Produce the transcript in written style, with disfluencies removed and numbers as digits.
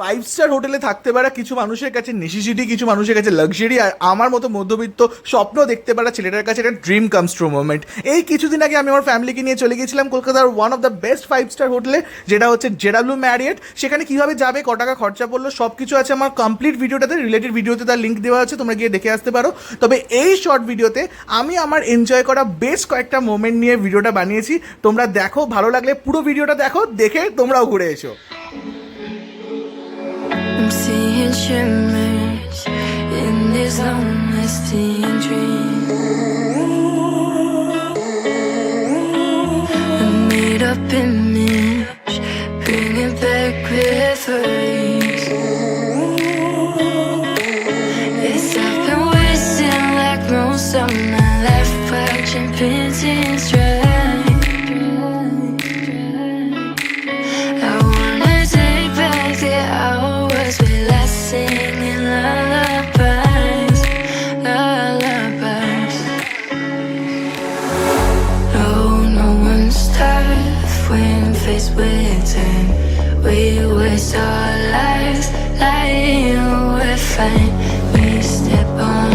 5 star হোটেলে থাকতে পারা কিছু মানুষের কাছে নেসেসিটি, কিছু মানুষের কাছে লাক্সারি, আর আমার মতো মধ্যবিত্ত স্বপ্ন দেখতে পারা ছেলেটার কাছে একটা ড্রিম কামস ট্রু মোমেন্ট। এই কিছুদিন আগে আমি আমার ফ্যামিলিকে নিয়ে চলে গেছিলাম কলকাতার one of the best 5 star হোটেলে, যেটা হচ্ছে জেডাব্লিউ ম্যারিয়েট। সেখানে কীভাবে যাবে, ক টাকা খরচা পড়লো, সব কিছু আছে আমার কমপ্লিট ভিডিওটাতে, রিলেটেড ভিডিওতে তার লিঙ্ক দেওয়া আছে, তোমরা গিয়ে দেখে আসতে পারো। তবে এই শর্ট ভিডিওতে আমি আমার এনজয় করা বেশ কয়েকটা মোমেন্ট নিয়ে ভিডিওটা বানিয়েছি। তোমরা দেখো, ভালো লাগলে পুরো ভিডিওটা দেখো, দেখে তোমরাও ঘুরে এসো। I'm seeing shimmers in this long-lasting dream. A made-up image, bringing back memories. Yes, I've been wasting like most of my life, watching paintings dry. I wanna take back the hours we last singing lullabies, lullabies. No one's tough when faced with time. We waste our lives lying we're fine. We step on